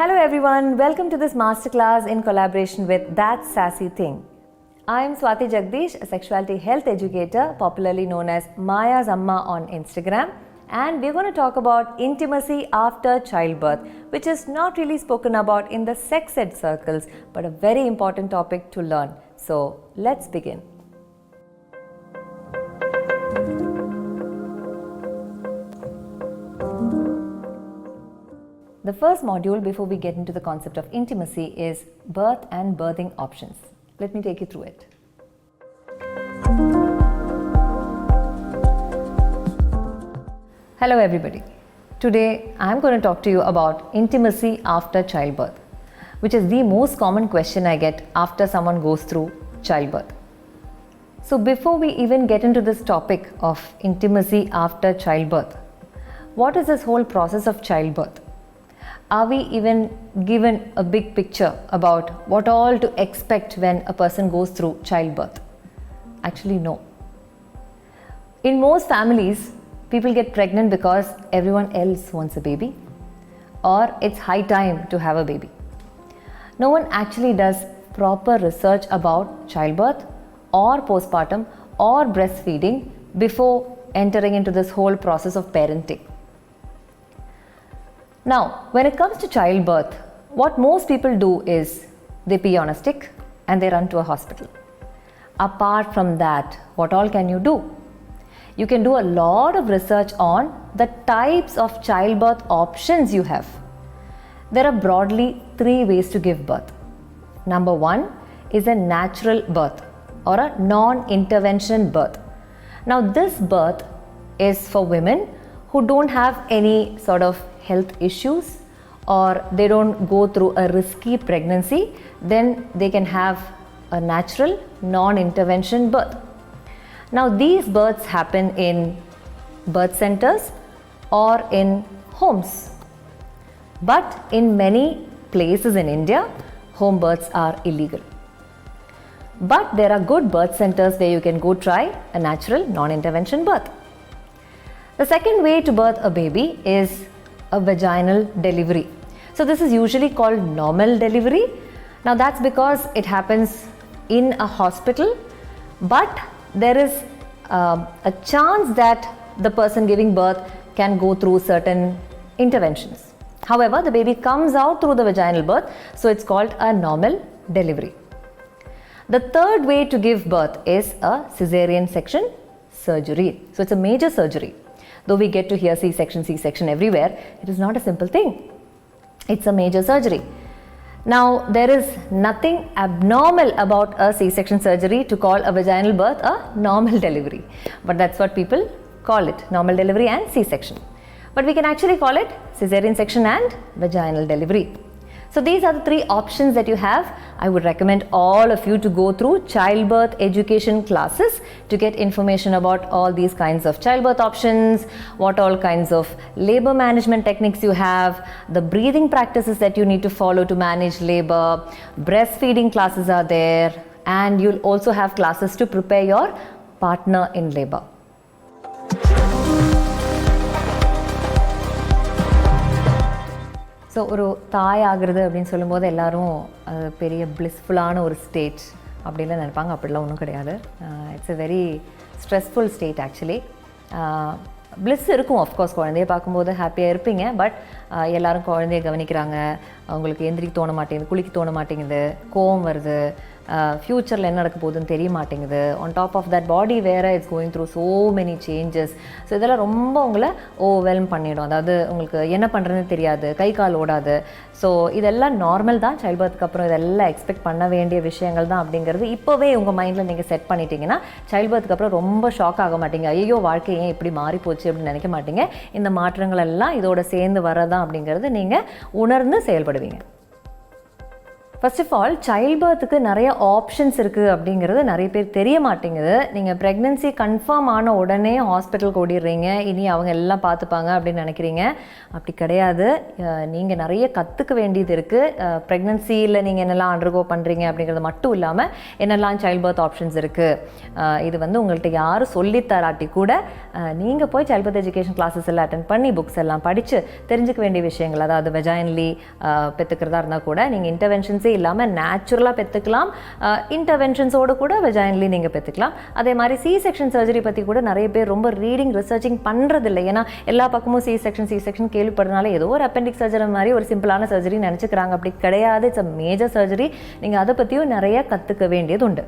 Hello everyone, welcome to this masterclass in collaboration with That Sassy Thing. I am Swati Jagdish, a sexuality health educator, popularly known as Maya's Amma on Instagram, and we're going to talk about intimacy after childbirth, which is not really spoken about in the sex ed circles, but a very important topic to learn. So let's begin. The first module before we get into the concept of intimacy is birth and birthing options. Let me take you through it. Hello everybody. Today I am going to talk to you about intimacy after childbirth, which is the most common question I get after someone goes through childbirth. So before we even get into this topic of intimacy after childbirth, what is this whole process of childbirth? Are we even given a big picture about what all to expect when a person goes through childbirth? Actually, no. In most families, people get pregnant because everyone else wants a baby, or it's high time to have a baby. No one actually does proper research about childbirth or postpartum or breastfeeding before entering into this whole process of parenting. Now, when it comes to childbirth, what most people do is they pee on a stick and they run to a hospital. Apart from that, what all can you do? You can do a lot of research on the types of childbirth options you have. There are broadly 3 ways to give birth. Number 1 is a natural birth or a non-intervention birth. Now, this birth is for women who don't have any sort of health issues or they don't go through a risky pregnancy, then they can have a natural non-intervention birth. Now these births happen in birth centers or in homes. But in many places in India, home births are illegal. But there are good birth centers where you can go try a natural non-intervention birth. The second way to birth a baby is a vaginal delivery. So this is usually called normal delivery. Now that's because it happens in a hospital, but there is a chance that the person giving birth can go through certain interventions. However, the baby comes out through the vaginal birth, so it's called a normal delivery. The third way to give birth is a cesarean section surgery. So it's a major surgery. Though we get to hear C-section everywhere, it is not a simple thing. It's a major surgery. Now, there is nothing abnormal about a C-section surgery to call a vaginal birth a normal delivery. But that's what people call it, normal delivery and C-section. But we can actually call it cesarean section and vaginal delivery. So these are the 3 options that you have. I would recommend all of you to go through childbirth education classes to get information about all these kinds of childbirth options, what all kinds of labor management techniques you have, the breathing practices that you need to follow to manage labor, breastfeeding classes are there, and you'll also have classes to prepare your partner in labor. So ஒரு தாய் ஆகிறது அப்படின்னு சொல்லும்போது எல்லோரும் அது பெரிய பிளிஸ்ஃபுல்லான ஒரு state அப்படின்லாம் நினைப்பாங்க. அப்படிலாம் ஒன்றும் கிடையாது. It's a very stressful state actually. Bliss இருக்கும், ஆஃப்கோர்ஸ் குழந்தைய பார்க்கும்போது ஹாப்பியாக இருப்பீங்க. பட் எல்லோரும் குழந்தைய கவனிக்கிறாங்க, அவங்களுக்கு எந்திரிக்க தோண மாட்டேங்குது, குளிக்க தோண மாட்டேங்குது, கோவம் வருது, ஃப்யூச்சரில் என்ன நடக்க போகுதுன்னு தெரிய மாட்டேங்குது. On top of that body வேறு it's going through so many changes. So இதெல்லாம் ரொம்ப உங்களை ஓவர்வெல்ம் பண்ணிடும். அதாவது உங்களுக்கு என்ன பண்ணுறதுன்னு தெரியாது, கை கால் ஓடாது. ஸோ இதெல்லாம் நார்மல் தான். சைல்ட்பர்த்துக்கு அப்புறம் இதெல்லாம் எக்ஸ்பெக்ட் பண்ண வேண்டிய விஷயங்கள் தான் அப்படிங்கிறது இப்போவே உங்கள் மைண்டில் நீங்கள் செட் பண்ணிட்டீங்கன்னா சைல்ட்பர்த்துக்கு அப்புறம் ரொம்ப ஷாக் ஆக மாட்டீங்க. ஐயோ வாழ்க்கை ஏன் இப்படி மாறி போச்சு அப்படின்னு நினைக்க மாட்டீங்க. இந்த மாற்றங்கள் எல்லாம் இதோட சேர்ந்து வரதான் அப்படிங்கிறது நீங்கள் உணர்ந்து செயல்படுவீங்க. ஃபர்ஸ்ட் ஆஃப் ஆல் சைல்ட் பர்த்துக்கு நிறைய ஆப்ஷன்ஸ் இருக்குது அப்படிங்கிறது நிறைய பேர் தெரிய மாட்டேங்குது. நீங்கள் ப்ரெக்னென்சி கன்ஃபார்ம் ஆன உடனே ஹாஸ்பிட்டலுக்கு ஓடிடுறீங்க, இனி அவங்க எல்லாம் பார்த்துப்பாங்க அப்படின்னு நினைக்கிறீங்க. அப்படி கிடையாது. நீங்கள் நிறைய கற்றுக்க வேண்டியது இருக்குது. ப்ரெக்னென்சியில் நீங்கள் என்னெல்லாம் அண்டர்கோ பண்ணுறீங்க அப்படிங்கிறது மட்டும் இல்லாமல் என்னெல்லாம் சைல்ட் பர்த் ஆப்ஷன்ஸ் இருக்குது. இது வந்து உங்கள்கிட்ட யாரும் சொல்லித்தராட்டி கூட நீங்கள் போய் சைல்ட் பர்த் எஜுகேஷன் கிளாஸஸ் எல்லாம் அட்டென்ட் பண்ணி புக்ஸ் எல்லாம் படித்து தெரிஞ்சுக்க வேண்டிய விஷயங்கள், அதாவது வெஜைனலி பெற்றுக்கிறதா இருந்தால் கூட நீங்கள் இன்டர்வென்ஷன்ஸே இல்லாமல் நேச்சுரலாக பெற்றுக்கலாம். இன்டர்வென்ஷன்ஸோடு கூட வெஜைனலி நீங்கள் பெற்றுக்கலாம். அதே மாதிரி சி செக்ஷன் சர்ஜரி பற்றி கூட நிறைய பேர் ரொம்ப ரீடிங் ரிசர்ச்சிங் பண்ணுறதில்லை. ஏன்னா எல்லா பக்கமும் சி செக்ஷன் கேள்விப்படுறதுனால ஏதோ ஒரு அப்பெண்டிக் சர்ஜரி மாதிரி ஒரு சிம்பிளான சர்ஜரி நினச்சிக்கிறாங்க. அப்படி கிடையாது. It's a major surgery. நீங்கள் அதை பற்றியும் நிறைய கற்றுக்க வேண்டியது உண்டு.